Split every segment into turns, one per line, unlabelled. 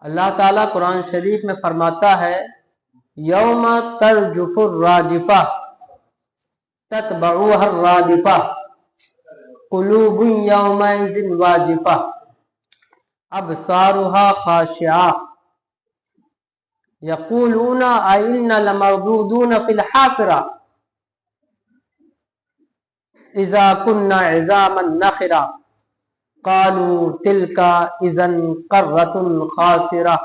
اللہ تعالیٰ قرآن شریف میں فرماتا ہے یوم ترجف الراجفہ تتبعها الرادفہ قلوب یومئذ واجفہ ابصارها خاشعہ یقولون ائنا لمردودون فی الحافرہ اذا كنا عظاما نخرہ قالوا تلك اذا قرة خاسرة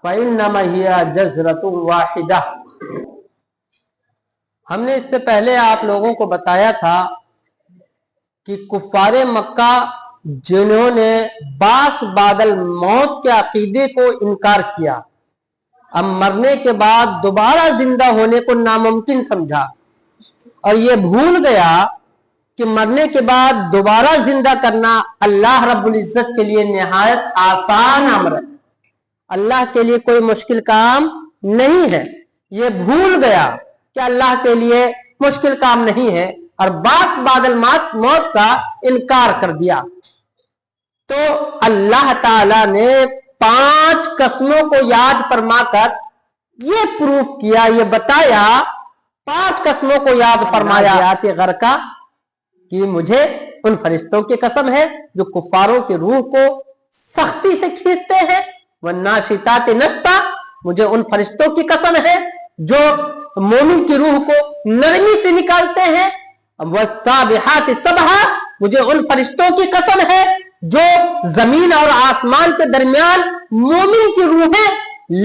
فإنما هي جزرة واحدة۔ ہم نے اس سے پہلے آپ لوگوں کو بتایا تھا کہ کفار مکہ جنہوں نے باس بعد الموت کے عقیدے کو انکار کیا، اب مرنے کے بعد دوبارہ زندہ ہونے کو ناممکن سمجھا اور یہ بھول گیا کہ مرنے کے بعد دوبارہ زندہ کرنا اللہ رب العزت کے لیے نہایت آسان امر ہے، اللہ کے لیے کوئی مشکل کام نہیں ہے۔ یہ بھول گیا کہ اللہ کے لیے مشکل کام نہیں ہے اور باس بعد الموت کا انکار کر دیا۔ تو اللہ تعالی نے 5 قسموں کو یاد فرما کر یہ پروف کیا، یہ بتایا، 5 قسموں کو یاد فرمایا غرقہ کہ مجھے ان فرشتوں کی قسم ہے جو کفاروں کے روح کو سختی سے کھینچتے ہیں، والناشطات نشطا، مجھے ان فرشتوں کی قسم ہے جو مومن کی روح کو نرمی سے نکالتے ہیں، والسابحات سبحا، مجھے ان فرشتوں کی قسم ہے جو زمین اور آسمان کے درمیان مومن کی روحیں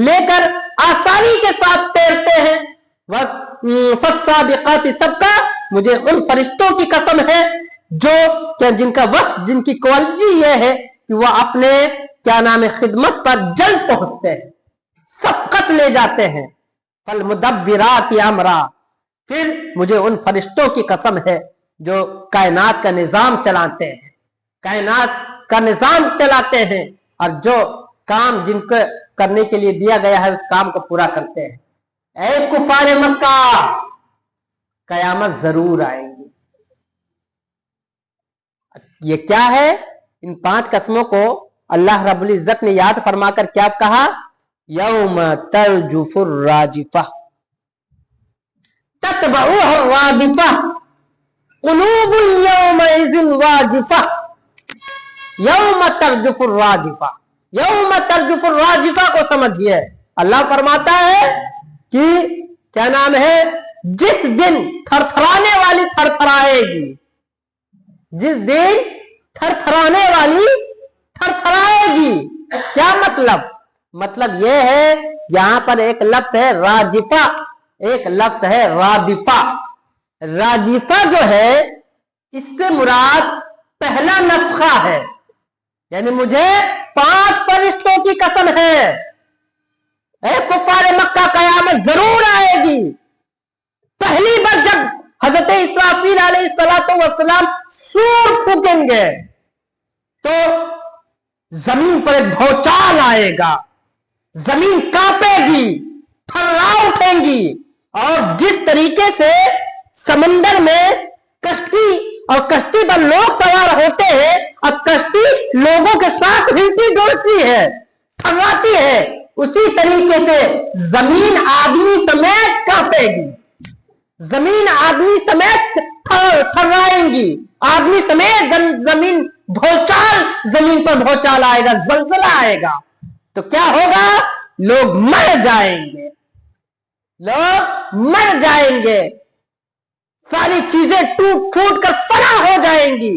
لے کر آسانی کے ساتھ تیرتے ہیں، فالسابقات سبقا، مجھے ان فرشتوں کی قسم ہے جو جن کا وصف، جن کی کوالٹی یہ ہے کہ وہ اپنے خدمت پر جلد پہنچتے ہیں، سبقت لے جاتے ہیں، فالمدبرات امرا، پھر مجھے ان فرشتوں کی قسم ہے جو کائنات کا نظام چلاتے ہیں، کائنات کا نظام چلاتے ہیں اور جو کام جن کو کرنے کے لیے دیا گیا ہے اس کام کو پورا کرتے ہیں۔ اے کفار مکہ، قیامت ضرور آئیں گی۔ یہ کیا ہے؟ ان 5 قسموں کو اللہ رب العزت نے یاد فرما کر کیا کہا؟ یوم ترجف الراجفہ تتبعها الرادفہ قلوب یومئذ واجفہ۔ یوم ترجف الراجفہ، یوم ترجف الراجفہ کو سمجھیے، اللہ فرماتا ہے کہ کیا نام ہے، جس دن تھرتھرانے والی تھرتھرائے گی، جس دن تھرتھرانے والی تھرتھرائے گی۔ کیا مطلب؟ مطلب یہ ہے یہاں پر ایک لفظ ہے راجفہ، ایک لفظ ہے رادفہ۔ راجفہ جو ہے اس سے مراد پہلا نفخہ ہے، یعنی مجھے 5 فرشتوں کی قسم ہے، اے کفار مکہ قیامت ضرور آئے گی۔ پہلی بار جب حضرت اسرافیل علیہ السلام سور پھونکیں گے تو زمین پر ایک بھوچال آئے گا، زمین کانپے گی، تھرا اٹھیں گی، اور جس طریقے سے سمندر میں کشتی اور کشتی پر لوگ سوار ہوتے ہیں اور کشتی لوگوں کے ساتھ ہلتی ڈولتی ہے، تھراتی ہے، اسی طریقے سے زمین آدمی سمیت کانپے گی، زمین آدمی سمیت تھرائیں گی، آدمی سمیت زمین بھوچال، زمین پر بھوچال آئے گا، زلزلہ آئے گا، تو کیا ہوگا؟ لوگ مر جائیں گے، لوگ مر جائیں گے، ساری چیزیں ٹوٹ پھوٹ کر فنا ہو جائیں گی،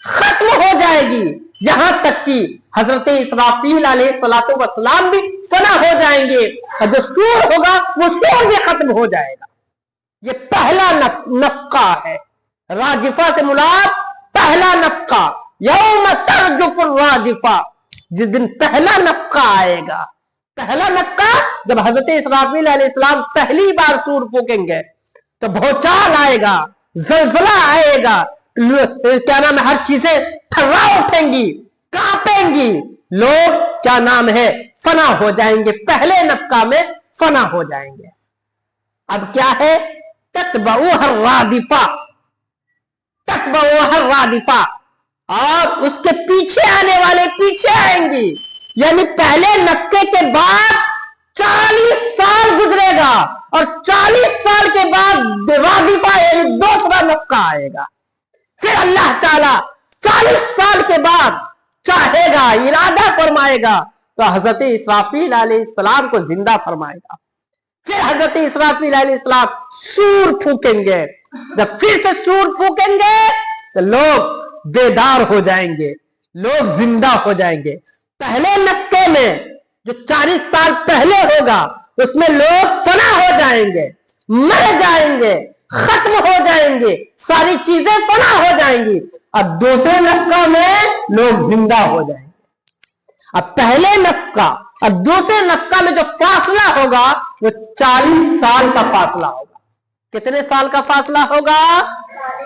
ختم ہو جائے گی، یہاں تک کہ حضرت اسرافیل علیہ السلام بھی فنا ہو جائیں گے، اور جو سور ہوگا وہ سور بھی ختم ہو جائے گا۔ یہ پہلا نفقہ ہے، راجفہ سے مراد پہلا نفقہ، یوم ترجف الراجفہ، جس دن پہلا نفقہ آئے گا۔ پہلا نفقہ جب حضرت اسرافیل علیہ السلام پہلی بار سور پھونکیں گے تو بھوچال آئے گا، زلزلہ آئے گا، کیا نام ہے، ہر چیزیں تھرا اٹھیں گی، کانپیں گی، لوگ کیا نام ہے فنا ہو جائیں گے، پہلے نفقہ میں فنا ہو جائیں گے۔ اب کیا ہے؟ تتبعها الرادفہ، تتبعها الرادفہ، اور اس کے پیچھے آنے والے پیچھے آئیں گی، यानी पहले नस्खे के बाद 40 साल गुजरेगा और 40 साल के बाद वाजिफा यानी दूसरा नस्खा आएगा। फिर अल्लाह ताला 40 साल के बाद चाहेगा, इरादा फरमाएगा तो हजरत इसराफील अलैहिस्सलाम को जिंदा फरमाएगा। फिर हजरत इसराफील अलैहिस्सलाम सूर फूकेंगे। जब फिर से सूर फूकेंगे तो लोग बेदार हो जाएंगे, लोग जिंदा हो जाएंगे। पहले नस्खे में जो 40 साल पहले होगा उसमें लोग फना हो जाएंगे, मर जाएंगे, खत्म हो जाएंगे, सारी चीजें फना हो जाएंगी। अब दूसरे नस्खा में लोग जिंदा हो जाएंगे। अब पहले नस्खा और दूसरे नस्खा में जो फासला होगा वो 40 साल का फासला होगा। कितने साल का फासला होगा?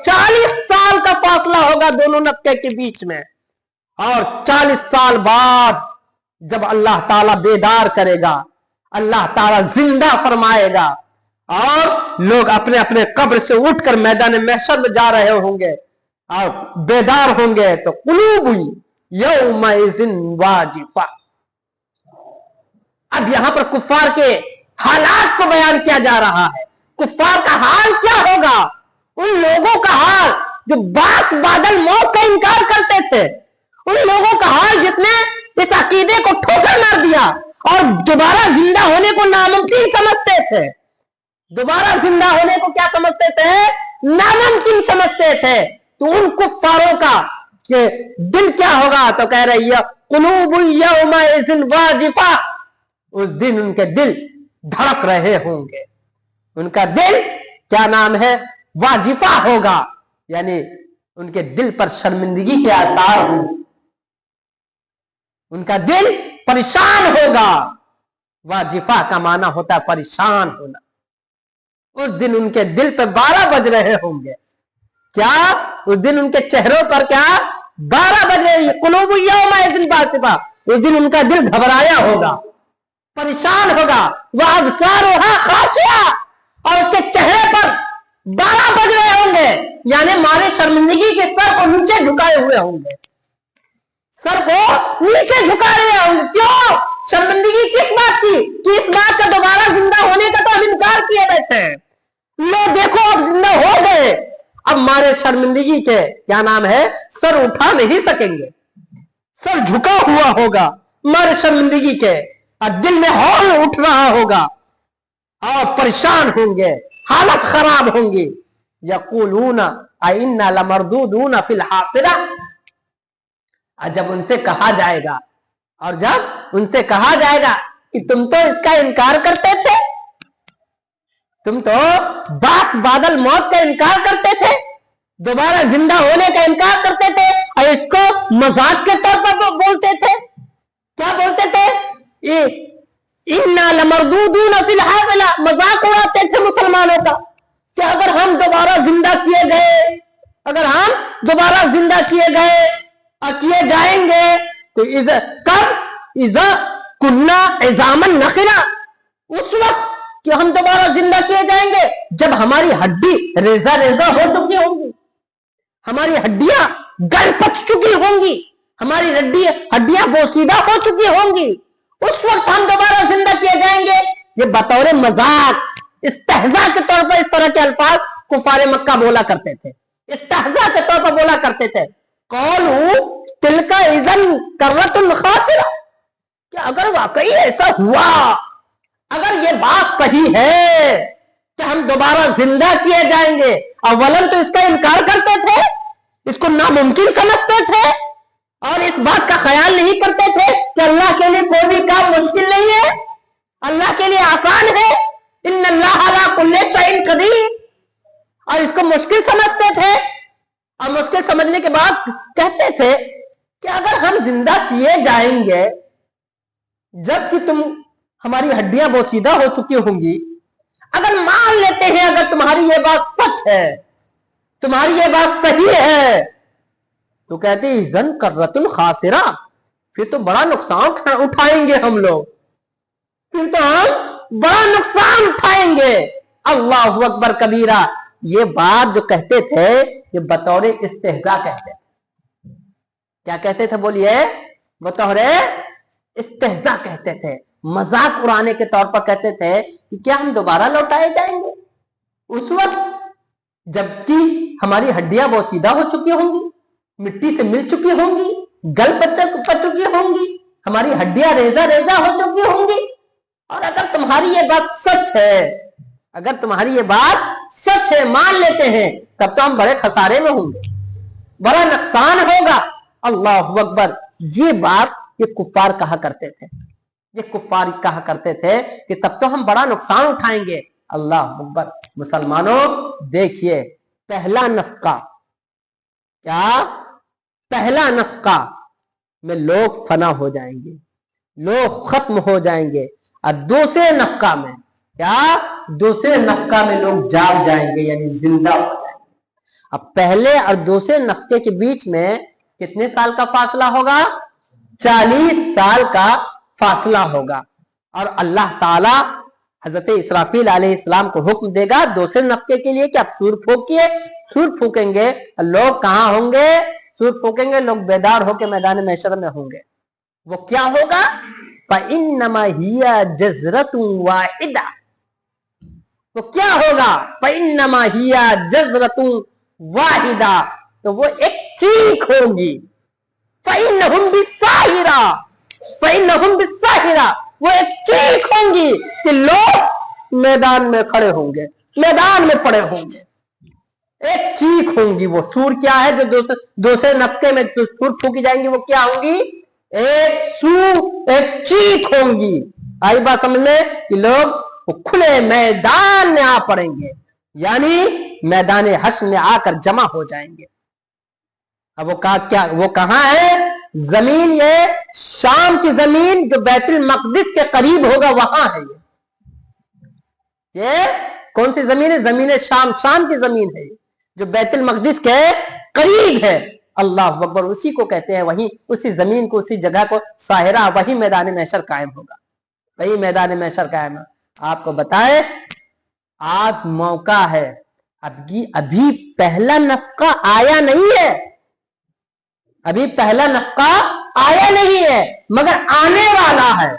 40 साल का फासला होगा दोनों नस्खे के बीच में। और 40 साल बाद जब अल्लाह ताला बेदार करेगा, अल्लाह ताला जिंदा फरमाएगा और लोग अपने अपने कब्र से उठकर मैदान महशर में जा रहे होंगे और बेदार होंगे तो कुलूब यौमइज़िन वाजिफा। अब यहां पर कुफ्फार के हालात को बयान किया जा रहा है। कुफ्फार का हाल क्या होगा? उन लोगों का हाल जो बास बादल मौत का इनकार करते थे, उन लोगों का हाल जिसने इस अकीदे को ठोकर मार दिया और दोबारा जिंदा होने को नामुमकिन समझते थे। दोबारा जिंदा होने को क्या समझते थे? नामुमकिन समझते थे। तो उन कुफ्फारों का कि दिल क्या होगा? तो कह रही है कुलूबुल यौमइज़िन वाजिफा। उस दिन उनके दिल धड़क रहे होंगे, उनका दिल क्या नाम है? वाजिफा होगा, यानी उनके दिल पर शर्मिंदगी के आसार होंगे, उनका दिल परेशान होगा। वाजिफा का माना होता है परेशान होना। उस दिन उनके दिल पर 12 बज रहे होंगे। क्या उस दिन उनके चेहरों पर क्या 12 बज रहे? कुलूबु यौमइज़िन वाजिफा। उस दिन उनका दिल घबराया होगा, परेशान होगा। वह अब्सारुहा खाशिया, और उसके चेहरे पर 12 बज रहे होंगे, यानी मारे शर्मिंदगी के सर को नीचे झुकाए हुए होंगे, सर को नीचे झुकाए हुए होंगे। क्यों? शर्मिंदगी किस बात की? कि इस बात का दोबारा जिंदा होने का तो हम इनकार किए बैठे हैं। लो देखो अब जिंदा हो गए, अब मारे शर्मिंदगी के क्या नाम है? सर उठा नहीं सकेंगे, सर झुका हुआ होगा मारे शर्मिंदगी के, और दिल में हौल उठ रहा होगा और परेशान होंगे, हालत खराब होंगी। यक़ूलूना अइन्ना लमरदूदूना फिल हाफ़िरा। जब उनसे कहा जाएगा, और जब उनसे कहा जाएगा कि तुम तो इसका इनकार करते थे, तुम तो बास बादल मौत का इनकार करते थे, दोबारा जिंदा होने का इनकार करते थे, और इसको मजाक के तौर पर बोलते थे। क्या बोलते थे? इन्ना लमरदूदूना फिल हाफ़िरा। मजाक उड़ाते थे मुसलमानों का कि अगर हम दोबारा जिंदा किए गए, अगर हम दोबारा जिंदा किए गए और किए जाएंगे तो इज़ा कुन्ना इज़ामन नखिरा, उस वक्त कि हम दोबारा जिंदा किए जाएंगे जब हमारी हड्डी रेजा रेजा हो चुकी होंगी, हमारी हड्डियां गल पच चुकी होंगी, हमारी हड्डियां बोसीदा हो चुकी होंगी, उस वक्त हम दोबारा जिंदा किए जाएंगे। ये बतौर मजाक, इस्तेहजा के तौर पर इस तरह के अल्फाज कुफारे मक्का बोला करते थे, इस्तेहजा के तौर पर बोला करते थे। कौलू तिलका इज़न कर्रतुन खासिरा। क्या अगर वाकई ऐसा हुआ, अगर ये बात सही है कि हम दोबारा जिंदा किए जाएंगे, अव्वलन तो इसका इनकार करते थे, इसको नामुमकिन समझते थे और इस बात का ख्याल नहीं करते थे कि अल्लाह के लिए कोई भी काम मुश्किल नहीं है, अल्लाह के लिए आसान है। इन्नल्लाह अला कुल्ली शैइन कदीर। और इसको मुश्किल समझते थे, और मुश्किल समझने के बाद कहते थे कि अगर हम जिंदा किए जाएंगे जबकि हमारी हड्डियां बोसीदा हो चुकी होंगी, अगर मान लेते हैं अगर तुम्हारी ये बात सच है, तुम्हारी ये बात सही है, तो कहते इज़न कर्रतुन खासिरा, फिर तो बड़ा नुकसान उठाएंगे हम लोग, फिर तो हम बड़ा नुकसान उठाएंगे। अल्लाहु अकबर कबीरा। ये बात जो कहते थे ये बतौर इस्तेहजा कहते थे। क्या कहते थे? बोलिए। बतौर استہزاء کہتے تھے، مذاق اڑانے کے طور پر کہتے تھے کہ کیا ہم دوبارہ لوٹائے جائیں گے اس وقت جبکہ ہماری ہڈیاں بوسیدہ ہو چکی ہوں گی، مٹی سے مل چکی ہوں گی، گل پچ چکی ہوں گی، ہماری ہڈیاں ریزہ ریزہ ہو چکی ہوں گی. اور اگر تمہاری یہ بات سچ ہے، اگر تمہاری یہ بات سچ ہے، مان لیتے ہیں، تب تو ہم بڑے خسارے میں ہوں گے، بڑا نقصان ہوگا. اللہ اکبر. یہ بات یہ کفار کہا کرتے تھے، یہ کفار کہا کرتے تھے کہ تب تو ہم بڑا نقصان اٹھائیں گے. اللہ اکبر. مسلمانوں دیکھیے، پہلا نفقہ، کیا پہلا نفقہ میں لوگ فنا ہو جائیں گے، لوگ ختم ہو جائیں گے، اور دوسرے نفقہ میں کیا، دوسرے نفقہ میں لوگ جاگ جائیں گے، یعنی زندہ ہو جائیں گے. اب پہلے اور دوسرے نفقے کے بیچ میں کتنے سال کا فاصلہ ہوگا؟ 40 سال کا فاصلہ ہوگا. اور اللہ تعالی حضرت اسرافیل علیہ السلام کو حکم دے گا دوسرے نفقے کے لیے کہ آپ سور پھونکیے. سور پھونکیں گے، لوگ کہاں ہوں گے؟ سور پھونکیں گے، لوگ بیدار ہو کے میدان محشر میں ہوں گے. وہ کیا ہوگا؟ فَإِنَّمَا هِيَ جَزْرَةٌ وَاحِدَةٌ. وہ کیا ہوگا؟ فَإِنَّمَا هِيَ جَزْرَةٌ وَاحِدَةٌ. تو وہ ایک چیخ ہوگی. فَإِنَّهُمْ بِالسَّاهِرَةِ فَإِنَّهُمْ بِالسَّاهِرَةِ. وہ ایک چیخ ہوں گی کہ لوگ میدان میں کھڑے ہوں گے، میدان میں پڑے ہوں گے. ایک چیخ ہوں گی. وہ سور کیا ہے جو دوسرے نفقے میں سور پھونکی جائیں گی؟ وہ کیا ہوں گی؟ ایک چیخ ہوں گی. آئی بات سمجھ میں کہ لوگ وہ کھلے میدان میں آ پڑیں گے، یعنی میدان حشر میں آ کر جمع ہو جائیں گے. اب وہ کہاں ہے؟ زمین، یہ شام کی زمین جو بیت المقدس کے قریب ہوگا وہاں ہے. یہ کون سی زمین ہے؟ زمین شام، شام کی زمین ہے جو بیت المقدس کے قریب ہے. اللہ اکبر. اسی کو کہتے ہیں، وہیں اسی زمین کو، اسی جگہ کو ساحرہ، وہی میدان محشر قائم ہوگا، وہی میدان محشر قائم ہے. آپ کو بتائیں آج موقع ہے، ابھی پہلا نفقہ آیا نہیں ہے، ابھی پہلا نفقہ آیا نہیں ہے مگر آنے والا ہے.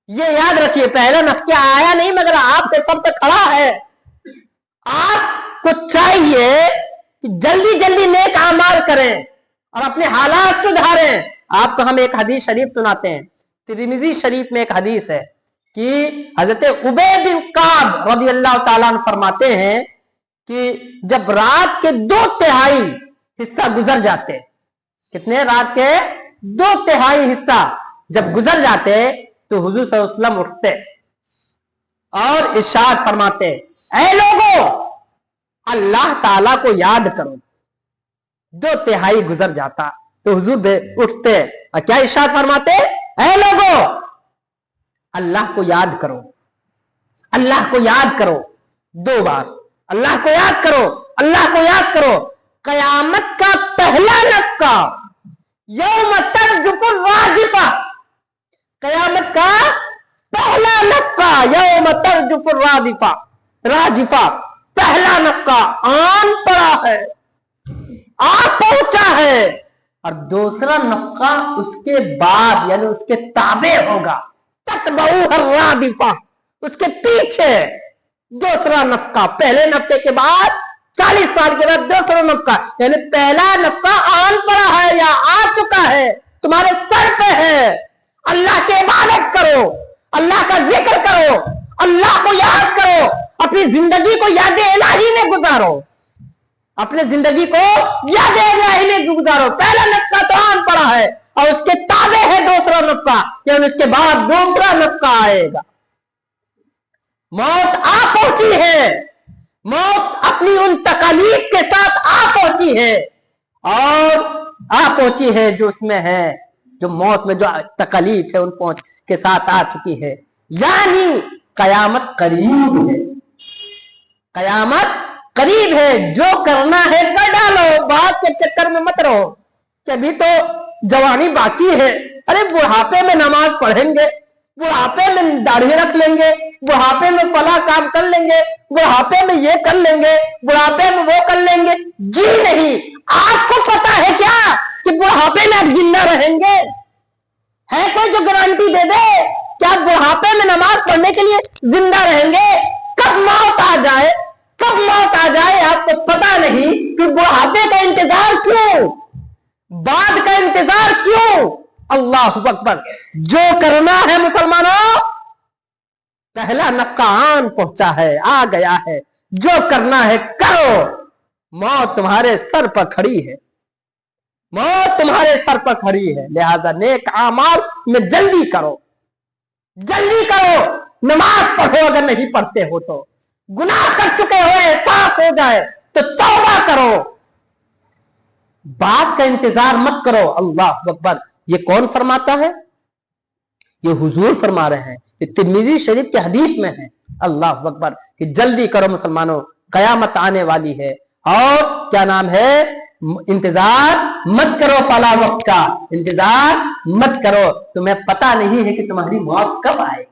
یہ یاد رکھیے، پہلا نفقہ آیا نہیں مگر آپ کے سب پہ کھڑا ہے. آپ کو چاہیے کہ جلدی جلدی نیک اعمال کریں اور اپنے حالات سدھاریں. آپ کو ہم ایک حدیث شریف سناتے ہیں، ترمذی شریف میں ایک حدیث ہے کہ حضرت ابی بن کعب رضی اللہ تعالیٰ عنہ فرماتے ہیں کہ جب رات کے 2/3 حصہ گزر جاتے، کتنے؟ رات کے 2/3 حصہ جب گزر جاتے تو حضور صلی اللہ علیہ وسلم اٹھتے اور ارشاد فرماتے، اے لوگوں اللہ تعالیٰ کو یاد کرو. 2/3 گزر جاتا تو حضور اٹھتے اور کیا ارشاد فرماتے؟ اے لوگوں اللہ کو یاد کرو، اللہ کو یاد کرو. 2 بار اللہ کو یاد کرو، اللہ کو یاد کرو. قیامت کا پہلا نفقہ یوم ترجف الراجفہ، قیامت کا پہلا نفقہ یوم ترجف الراجفہ، پہلا نفقہ آن پڑا ہے، آ پہنچا ہے. اور دوسرا نفقہ اس کے بعد یعنی اس کے تابع ہوگا، تتبعوہ الرادفہ، اس کے پیچھے دوسرا نفقہ. پہلے نفقے کے بعد 40 سال کے بعد دوسرا نفقہ، یعنی پہلا نفقہ آن پڑا ہے یا آ چکا ہے، تمہارے سر پہ ہے. اللہ کی عبادت کرو، اللہ کا ذکر کرو، اللہ کو یاد کرو، اپنی زندگی کو یاد الہی میں گزارو، اپنے زندگی کو یاد الہی میں گزارو. پہلا نفقہ تو آن پڑا ہے اور اس کے تابع ہے دوسرا نفقہ، یعنی اس کے بعد دوسرا نفقہ آئے گا. موت آ پہنچی ہے، موت اپنی ان تکالیف کے ساتھ آ پہنچی ہے، اور آ پہنچی ہے جو اس میں ہے، جو موت میں جو تکالیف ہے ان پہنچ کے ساتھ آ چکی ہے. یعنی قیامت قریب ہے، قیامت قریب ہے. جو کرنا ہے کر ڈالو، بات کے چکر میں مت رہو کہ ابھی تو جوانی باقی ہے، ارے بڑھاپے میں نماز پڑھیں گے، بڑھاپے میں داڑھی رکھ لیں گے، بڑھاپے میں فلاں کام کر لیں گے، بڑھاپے میں یہ کر لیں گے، بڑھاپے میں وہ کر لیں گے. جی نہیں، آپ کو پتا ہے کیا کہ بڑھاپے میں آپ زندہ رہیں گے؟ है कोई जो गारंटी दे दे क्या बुढ़ापे में नमाज पढ़ने के लिए जिंदा रहेंगे? कब मौत आ जाए, कब मौत आ जाए आपको पता नहीं। कि बुढ़ापे का इंतजार क्यों, बाद का इंतजार क्यों? अल्लाहु अकबर। जो करना है मुसलमानों, पहला नक्का आन पहुंचा है, आ गया है। जो करना है करो। मौत तुम्हारे सर पर खड़ी है, मौत तुम्हारे सर पर खड़ी है। लिहाजा नेक आमाल में जल्दी करो, जल्दी करो। नमाज पढ़ो, अगर नहीं पढ़ते हो तो। गुनाह कर चुके हो, एहसास हो जाए तो तौबा करो। बात का इंतजार मत करो। अल्लाह अकबर। ये कौन फरमाता है? ये हुजूर फरमा रहे हैं। ये तिर्मिज़ी शरीफ के हदीस में है। अल्लाह अकबर। कि जल्दी करो मुसलमानों, कयामत आने वाली है। और क्या नाम है, इंतजार मत करो, फला वक्त का इंतजार मत करो। तुम्हें पता नहीं है कि तुम्हारी मौत कब आएगी,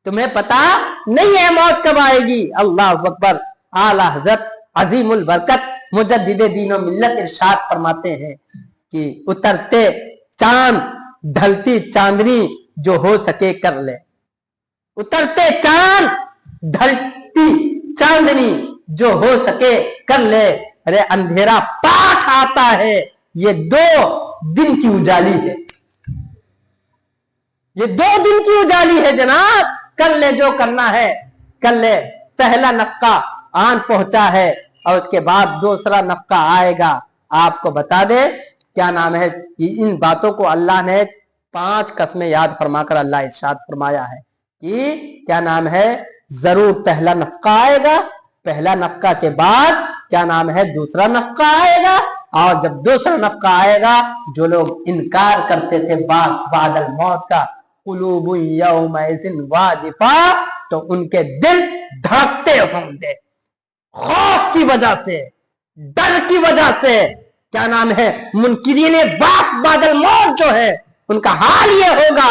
तुम्हें पता नहीं है मौत कब आएगी। अल्लाह अकबर। आला हज़रत अजीमुल बरकत मुजद्दिद दीन व मिल्लत इरशाद फरमाते हैं कि उतरते चांद ढलती चांदनी जो हो सके कर ले। उतरते चांद ढलती चांदनी जो हो सके कर ले। अरे अंधेरा पाठ आता है, ये 2 दिन की उजाली है, ये 2 दिन की उजाली है जनाब। कर ले जो करना है कर ले। पहला नक्का आन पहुंचा है और उसके बाद दूसरा नक्का आएगा। आपको बता दे क्या नाम है, इन बातों को अल्लाह ने 5 कस्में याद फरमाकर अल्लाह इरशाद फरमाया है कि क्या नाम है, जरूर पहला नफका आएगा, पहला नफका के बाद क्या नाम है दूसरा नफका आएगा। और जब दूसरा नफका आएगा, जो लोग इनकार करते थे बास बादल मौत का, कुलूबुन यौमइज़िन वाजिफा, तो उनके दिल धड़कते होंगे खौफ की वजह से, डर की वजह से। क्या नाम है, मुनकिरीने बास बादल मौत जो है, उनका हाल ये होगा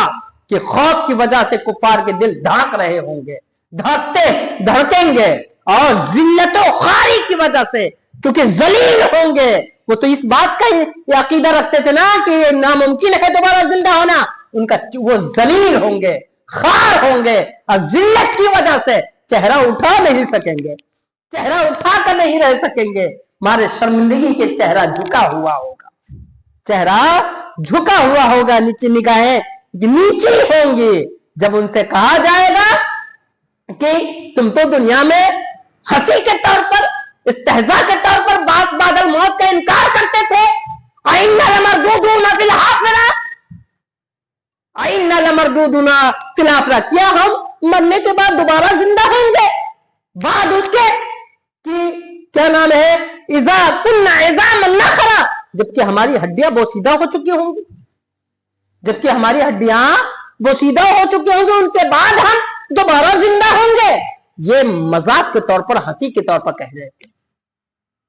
कि खौफ की वजह से कुफार के दिल धड़क रहे होंगे, धड़केंगे। और जिल्लत व खारी की वजह से, क्योंकि जलील होंगे। वो तो इस बात का ही अकीदा रखते थे ना कि नामुमकिन है दोबारा जिंदा होना। उनका वो जलील होंगे, खार होंगे, और जिल्लत की वजह से चेहरा उठा नहीं सकेंगे, चेहरा उठा कर नहीं रह सकेंगे। मारे शर्मिंदगी के चेहरा झुका हुआ होगा, चेहरा झुका हुआ होगा, नीचे निगाहें नीचे होंगी। जब उनसे कहा जाएगा कि तुम तो दुनिया में हंसी के तौर पर, इस्तेहजा के तौर पर बास बादल मौत का इनकार करते थे। आइन्ना लमरदूदूना फिल आखिरा, आइन्ना लमरदूदूना फिल आखिरा, क्या हम मरने के बाद दोबारा जिंदा होंगे? बाद उसके कि क्या नाम है, इज़ा कुन्ना इज़ामन नखरा, जबकि हमारी हड्डियां बोसीदा हो चुकी होंगी, जबकि हमारी हड्डियां बोसीदा हो चुकी होंगी, उनके बाद हम दोबारा जिंदा होंगे। ये मजाक के तौर पर, हंसी के तौर पर कह रहे थे।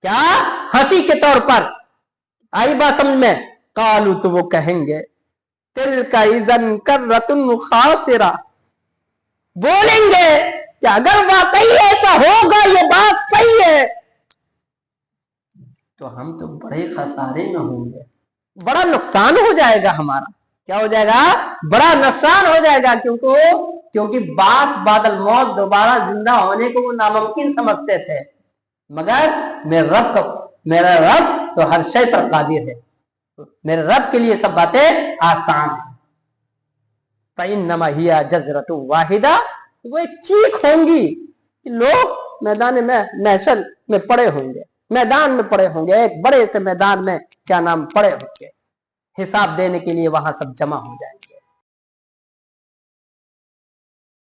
क्या हंसी के तौर पर? आई बात समझ में? कालू, तो वो कहेंगे तिल का इज़न कररतुन खासिरा, बोलेंगे कि अगर वाकई ऐसा होगा, ये बात सही है, तो हम तो बड़े खसारे में होंगे, बड़ा नुकसान हो जाएगा हमारा। क्या हो जाएगा? बड़ा नुकसान हो जाएगा। क्योंकि बास बादल मौत दोबारा जिंदा होने को वो नामुमकिन समझते थे। मगर मेरा रब तो हर शय पर कादिर है, मेरे रब के लिए सब बातें आसान है। फ़इन्नमा हिया जज़रतु वाहिदा, वो एक चीख होंगी कि लोग मैदान में महशर में पड़े होंगे, मैदान में पड़े होंगे, एक बड़े से मैदान में क्या नाम पड़े होंगे, हिसाब देने के लिए वहां सब जमा हो जाएंगे।